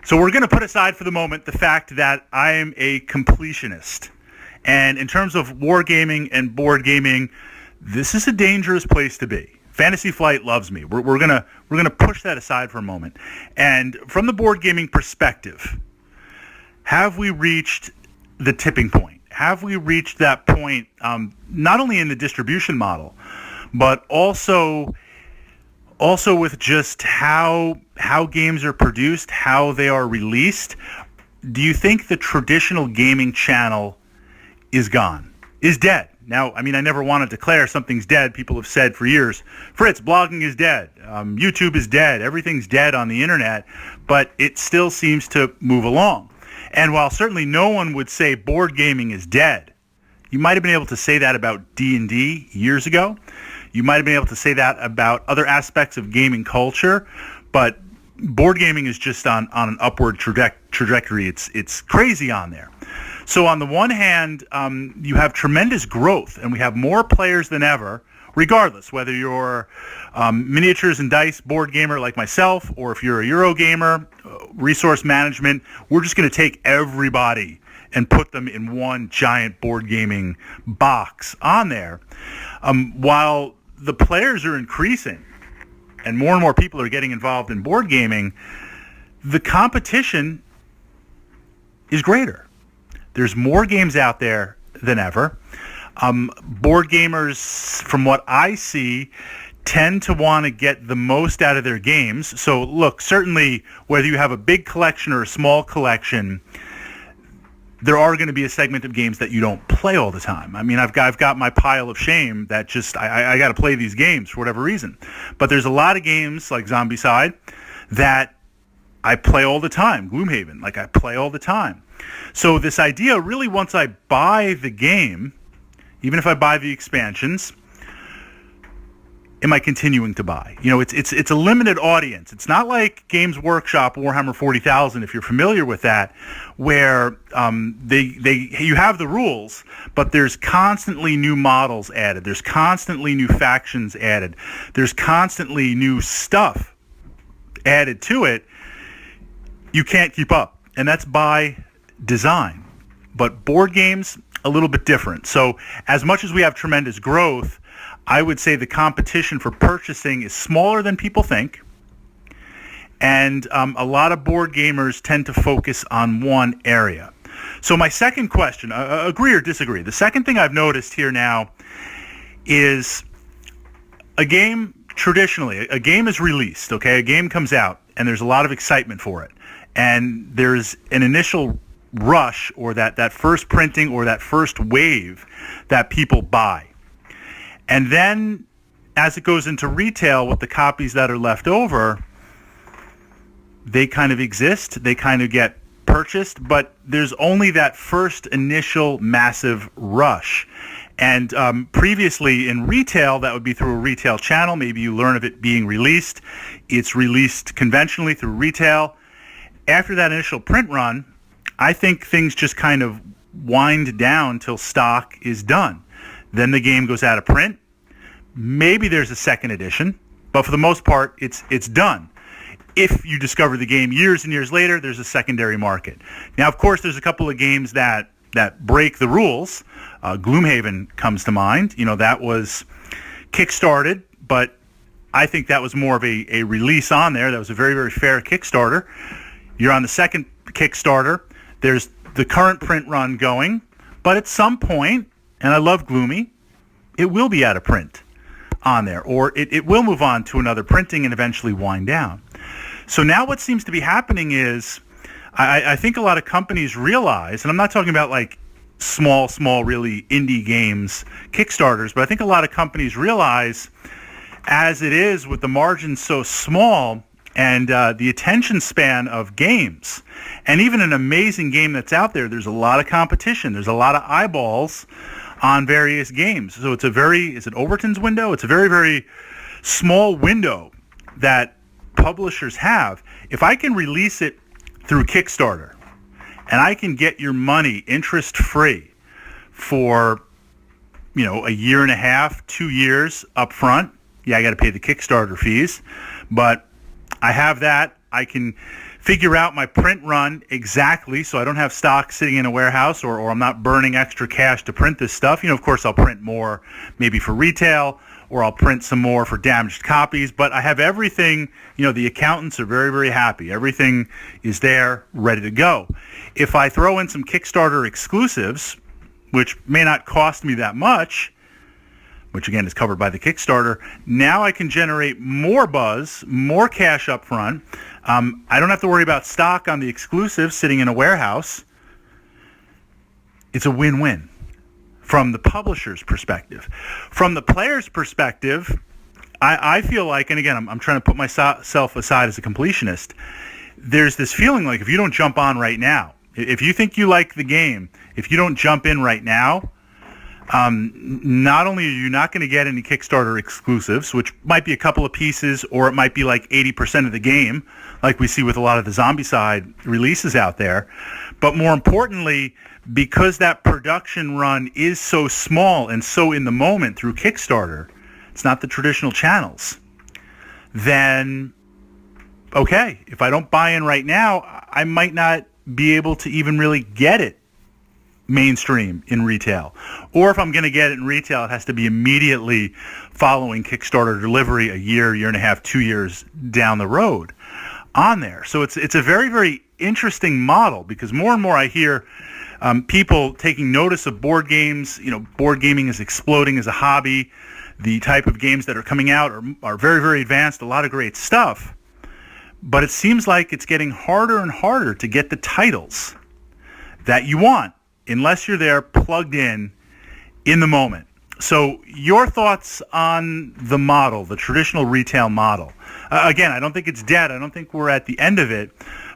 So we're going to put aside for the moment the fact that I am a completionist. And in terms of wargaming and board gaming, this is a dangerous place to be. Fantasy Flight loves me. We're gonna push that aside for a moment. And from the board gaming perspective, have we reached the tipping point? Have we reached that point, not only in the distribution model, but also with just how games are produced, how they are released? Do you think the traditional gaming channel is gone, is dead? Now, I mean, I never want to declare something's dead. People have said for years, Fritz, blogging is dead. YouTube is dead. Everything's dead on the internet, but it still seems to move along. And while certainly no one would say board gaming is dead, you might have been able to say that about D&D years ago. You might have been able to say that about other aspects of gaming culture, but board gaming is just on an upward trajectory. It's crazy on there. So on the one hand, you have tremendous growth, and we have more players than ever, regardless whether you're miniatures and dice board gamer like myself, or if you're a Euro gamer, resource management. We're just going to take everybody and put them in one giant board gaming box on there. While the players are increasing and more people are getting involved in board gaming, the competition is greater. There's more games out there than ever. Board gamers, from what I see, tend to want to get the most out of their games. So look, certainly whether you have a big collection or a small collection, there are going to be a segment of games that you don't play all the time. I mean, I've got my pile of shame that just I got to play these games for whatever reason. But there's a lot of games like Zombicide that I play all the time. Gloomhaven, like I play all the time. So this idea, really, once I buy the game, even if I buy the expansions, am I continuing to buy? You know, it's a limited audience. It's not like Games Workshop Warhammer 40,000, if you're familiar with that, where you have the rules, but there's constantly new models added. There's constantly new factions added. There's constantly new stuff added to it. You can't keep up, and that's by design. But board games, a little bit different. So as much as we have tremendous growth, I would say the competition for purchasing is smaller than people think. And a lot of board gamers tend to focus on one area. So my second question, agree or disagree? The second thing I've noticed here now is a game, traditionally, a game is released, okay? A game comes out, and there's a lot of excitement for it. And there's an initial rush, or that first printing or that first wave that people buy. And then as it goes into retail with the copies that are left over, they kind of exist, they kind of get purchased, but there's only that first initial massive rush. And previously in retail, that would be through a retail channel. Maybe you learn of it being released. It's released conventionally through retail. After that initial print run, I think things just kind of wind down till stock is done. Then the game goes out of print. Maybe there's a second edition, but for the most part, it's done. If you discover the game years and years later, there's a secondary market. Now, of course, there's a couple of games that break the rules. Gloomhaven comes to mind. You know, that was kickstarted, but I think that was more of a release on there. That was a very, very fair Kickstarter. You're on the second Kickstarter. There's the current print run going, but at some point, and I love Gloomy, it will be out of print on there, or it will move on to another printing and eventually wind down. So now what seems to be happening is I think a lot of companies realize, and I'm not talking about like small, really indie games, Kickstarters, but I think a lot of companies realize, as it is with the margins so small and the attention span of games, and even an amazing game that's out there, there's a lot of competition. There's a lot of eyeballs on various games. So it's is it Overton's window? It's a very, very small window that publishers have. If I can release it through Kickstarter and I can get your money interest-free for, a year and a half, 2 years up front, yeah, I got to pay the Kickstarter fees, but I have that. I can figure out my print run exactly so I don't have stock sitting in a warehouse or I'm not burning extra cash to print this stuff. Of course, I'll print more maybe for retail or I'll print some more for damaged copies. But I have everything, the accountants are very, very happy. Everything is there, ready to go. If I throw in some Kickstarter exclusives, which may not cost me that much, which again is covered by the Kickstarter, now I can generate more buzz, more cash up front. I don't have to worry about stock on the exclusives sitting in a warehouse. It's a win-win from the publisher's perspective. From the player's perspective, I feel like, and again, I'm trying to put myself aside as a completionist, there's this feeling like if you don't jump on right now, if you think you like the game, if you don't jump in right now, not only are you not going to get any Kickstarter exclusives, which might be a couple of pieces, or it might be like 80% of the game, like we see with a lot of the Zombicide releases out there, but more importantly, because that production run is so small and so in the moment through Kickstarter, it's not the traditional channels, then, okay, if I don't buy in right now, I might not be able to even really get it mainstream in retail. Or if I'm going to get it in retail, it has to be immediately following Kickstarter delivery a year and a half, 2 years down the road on there. So it's a very, very interesting model because more and more I hear people taking notice of board games. Board gaming is exploding as a hobby. The type of games that are coming out are very, very advanced, a lot of great stuff. But it seems like it's getting harder and harder to get the titles that you want unless you're there plugged in the moment. So your thoughts on the model, the traditional retail model. Again, I don't think it's dead. I don't think we're at the end of it.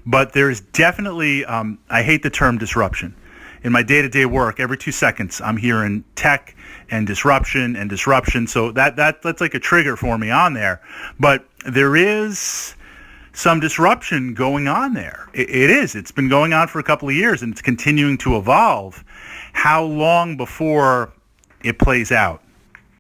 But there's definitely, I hate the term disruption. In my day-to-day work, every 2 seconds, I'm hearing tech and disruption. So that's like a trigger for me on there. But there is some disruption going on there. It is. It's been going on for a couple of years, and it's continuing to evolve. How long before it plays out?